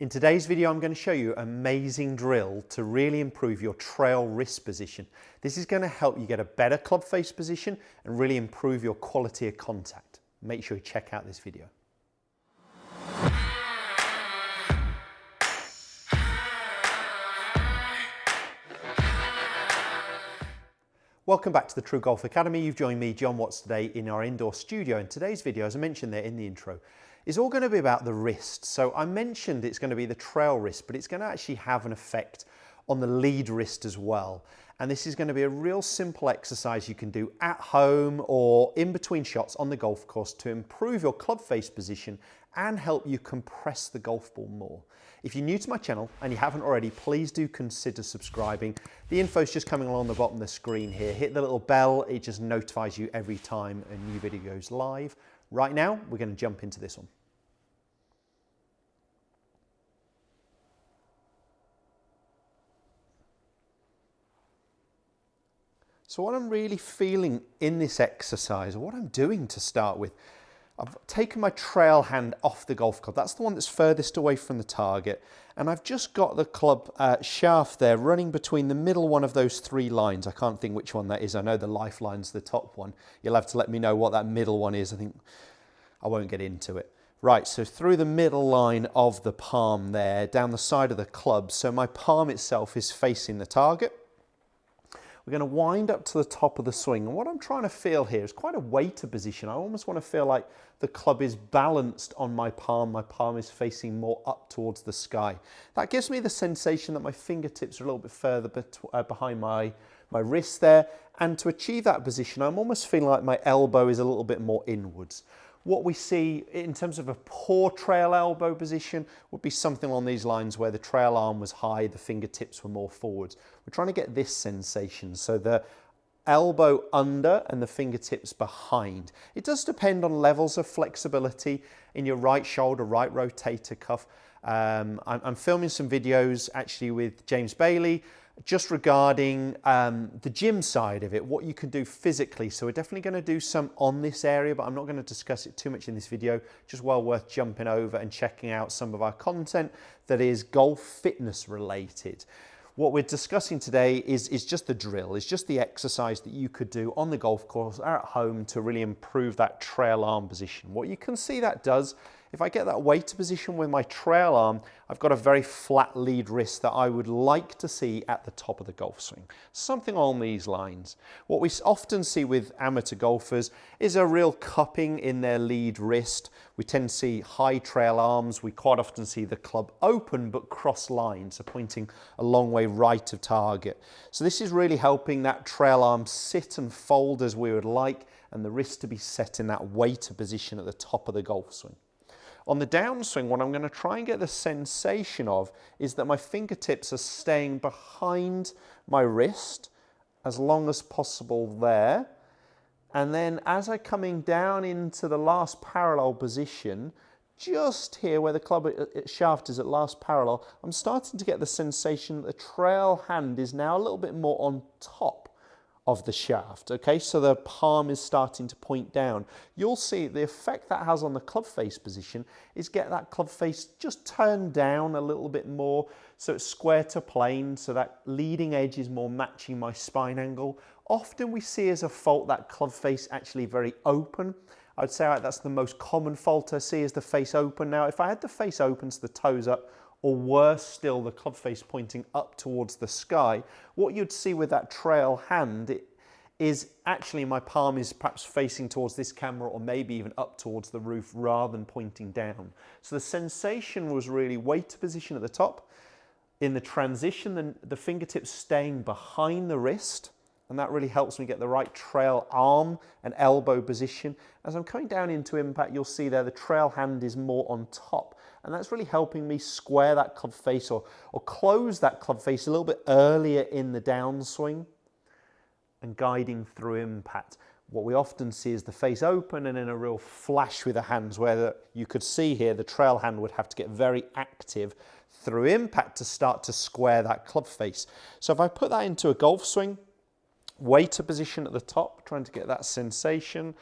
In today's video, I'm going to show you an amazing drill to really improve your trail wrist position. This is going to help you get a better club face position and really improve your quality of contact. Make sure you check out this video. Welcome back to the TruGolf Academy. You've joined me, Jon Watts, today in our indoor studio. And today's video, as I mentioned there in the intro, is all going to be about the wrist. So I mentioned it's going to be the trail wrist, but it's going to actually have an effect on the lead wrist as well. And this is going to be a real simple exercise you can do at home or in between shots on the golf course to improve your club face position and help you compress the golf ball more. If you're new to my channel and you haven't already, please do consider subscribing. The info is just coming along the bottom of the screen here. Hit the little bell, it just notifies you every time a new video goes live. Right now, we're going to jump into this one. So what I'm really feeling in this exercise, or what I'm doing to start with, I've taken my trail hand off the golf club. That's the one that's furthest away from the target. And I've just got the club shaft there running between the middle one of those three lines. I can't think which one that is. I know the lifeline's the top one. You'll have to let me know what that middle one is. I think I won't get into it. Right, so through the middle line of the palm there, down the side of the club. So my palm itself is facing the target. We're going to wind up to the top of the swing. And what I'm trying to feel here is quite a weighted position. I almost want to feel like the club is balanced on my palm. My palm is facing more up towards the sky. That gives me the sensation that my fingertips are a little bit further behind my wrist there. And to achieve that position, I'm almost feeling like my elbow is a little bit more inwards. What we see in terms of a poor trail elbow position would be something along these lines where the trail arm was high, the fingertips were more forwards. We're trying to get this sensation, so the elbow under and the fingertips behind. It does depend on levels of flexibility in your right shoulder, right rotator cuff. I'm filming some videos actually with James Bailey just regarding the gym side of it, what you can do physically. So we're definitely going to do some on this area, but I'm not going to discuss it too much in this video. Just well worth jumping over and checking out some of our content that is golf fitness related. What we're discussing today is just the drill, is just the exercise that you could do on the golf course or at home to really improve that trail arm position. What you can see that does, if I get that weighted position with my trail arm, I've got a very flat lead wrist that I would like to see at the top of the golf swing. Something along these lines. What we often see with amateur golfers is a real cupping in their lead wrist. We tend to see high trail arms. We quite often see the club open but cross lined, so pointing a long way right of target. So this is really helping that trail arm sit and fold as we would like, and the wrist to be set in that weighted position at the top of the golf swing. On the downswing, what I'm going to try and get the sensation of is that my fingertips are staying behind my wrist as long as possible there. And then as I'm coming down into the last parallel position, just here where the club shaft is at last parallel, I'm starting to get the sensation that the trail hand is now a little bit more on top of the shaft. Okay, so the palm is starting to point down. You'll see the effect that has on the club face position is get that club face just turned down a little bit more so it's square to plane, so that leading edge is more matching my spine angle. Often we see as a fault that club face actually very open. I'd say that's the most common fault I see, is the face open. Now if I had the face open so the toes up, or worse still, the club face pointing up towards the sky, what you'd see with that trail hand is actually my palm is perhaps facing towards this camera or maybe even up towards the roof rather than pointing down. So the sensation was really weighted position at the top. In the transition, the fingertips staying behind the wrist, and that really helps me get the right trail arm and elbow position. As I'm coming down into impact, you'll see there the trail hand is more on top. And that's really helping me square that club face or close that club face a little bit earlier in the downswing and guiding through impact. What we often see is the face open and in a real flash with the hands, where you could see here the trail hand would have to get very active through impact to start to square that club face. So if I put that into a golf swing, weighted position at the top, trying to get that sensation,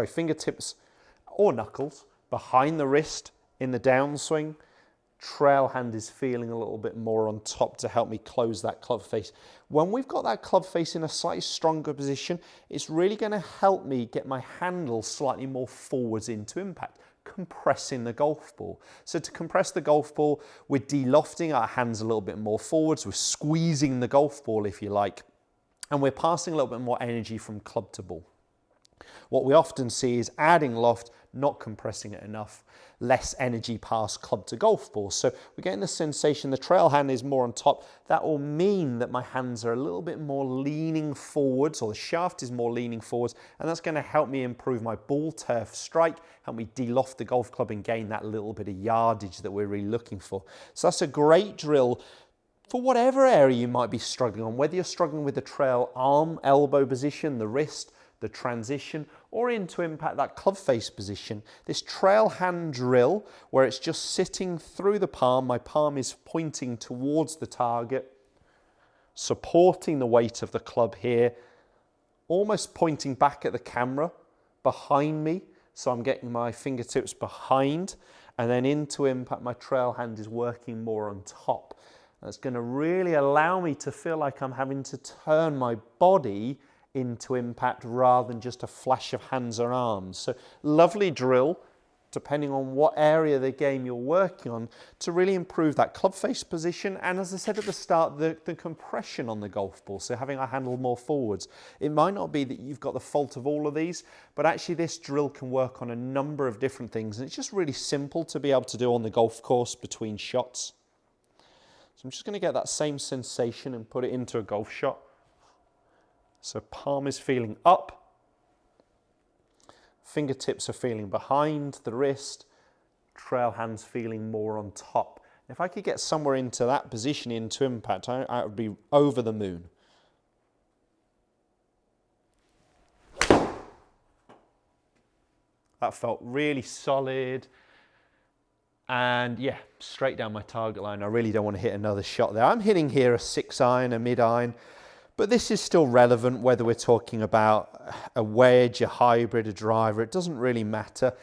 fingertips or knuckles behind the wrist in the downswing, trail hand is feeling a little bit more on top to help me close that club face. When we've got that club face in a slightly stronger position, it's really going to help me get my handle slightly more forwards into impact, compressing the golf ball. So to compress the golf ball, we're de-lofting our hands a little bit more forwards, we're squeezing the golf ball if you like, and we're passing a little bit more energy from club to ball. What we often see is adding loft, not compressing it enough, less energy past club to golf ball. So we're getting the sensation the trail hand is more on top. That will mean that my hands are a little bit more leaning forwards, or the shaft is more leaning forwards, and that's going to help me improve my ball turf strike, help me de-loft the golf club and gain that little bit of yardage that we're really looking for. So that's a great drill for whatever area you might be struggling on, whether you're struggling with the trail arm, elbow position, the wrist, the transition, or into impact, that club face position. This trail hand drill, where it's just sitting through the palm, my palm is pointing towards the target, supporting the weight of the club here, almost pointing back at the camera behind me, so I'm getting my fingertips behind, and then into impact, my trail hand is working more on top. That's going to really allow me to feel like I'm having to turn my body into impact rather than just a flash of hands or arms. So lovely drill, depending on what area of the game you're working on, to really improve that club face position, and as I said at the start, the compression on the golf ball, so having our handle more forwards. It might not be that you've got the fault of all of these, but actually this drill can work on a number of different things, and it's just really simple to be able to do on the golf course between shots. So I'm just going to get that same sensation and put it into a golf shot. So palm is feeling up, fingertips are feeling behind the wrist, trail hands feeling more on top. If I could get somewhere into that position, into impact, I would be over the moon. That felt really solid. And yeah, straight down my target line. I really don't want to hit another shot there. I'm hitting here a 6-iron, a mid-iron. But this is still relevant whether we're talking about a wedge, a hybrid, a driver. It doesn't really matter.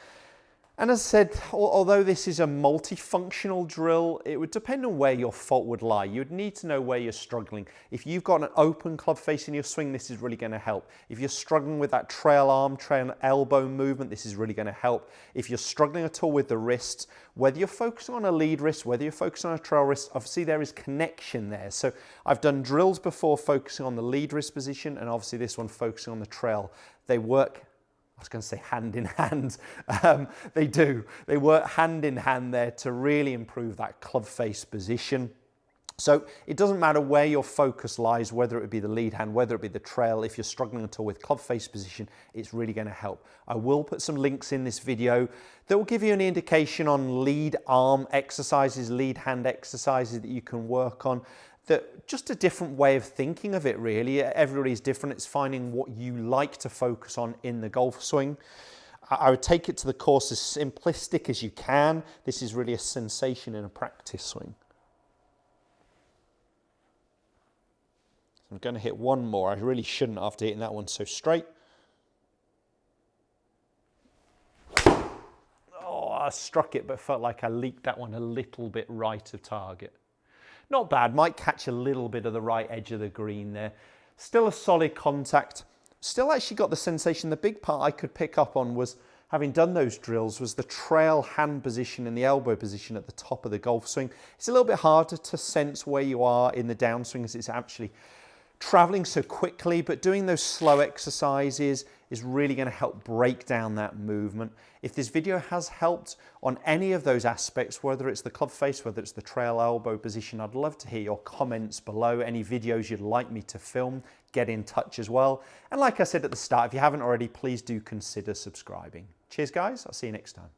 And as I said, although this is a multifunctional drill, it would depend on where your fault would lie. You'd need to know where you're struggling. If you've got an open club face in your swing, this is really going to help. If you're struggling with that trail arm, trail elbow movement, this is really going to help. If you're struggling at all with the wrists, whether you're focusing on a lead wrist, whether you're focusing on a trail wrist, obviously there is connection there. So I've done drills before focusing on the lead wrist position, and obviously this one focusing on the trail. They work, I was going to say hand in hand. They do. They work hand in hand there to really improve that club face position. So it doesn't matter where your focus lies, whether it be the lead hand, whether it be the trail. If you're struggling at all with club face position, it's really going to help. I will put some links in this video that will give you an indication on lead arm exercises, lead hand exercises that you can work on. That just a different way of thinking of it, really. Everybody's different. It's finding what you like to focus on in the golf swing. I would take it to the course as simplistic as you can. This is really a sensation in a practice swing. I'm going to hit one more. I really shouldn't after hitting that one so straight. Oh, I struck it, but felt like I leaked that one a little bit right of target. Not bad, might catch a little bit of the right edge of the green there. Still a solid contact. Still actually got the sensation, the big part I could pick up on was, having done those drills, was the trail hand position and the elbow position at the top of the golf swing. It's a little bit harder to sense where you are in the downswing as it's actually traveling so quickly, but doing those slow exercises is really going to help break down that movement. If this video has helped on any of those aspects, whether it's the club face, whether it's the trail elbow position, I'd love to hear your comments below. Any videos you'd like me to film, get in touch as well. And like I said at the start, if you haven't already, please do consider subscribing. Cheers guys, I'll see you next time.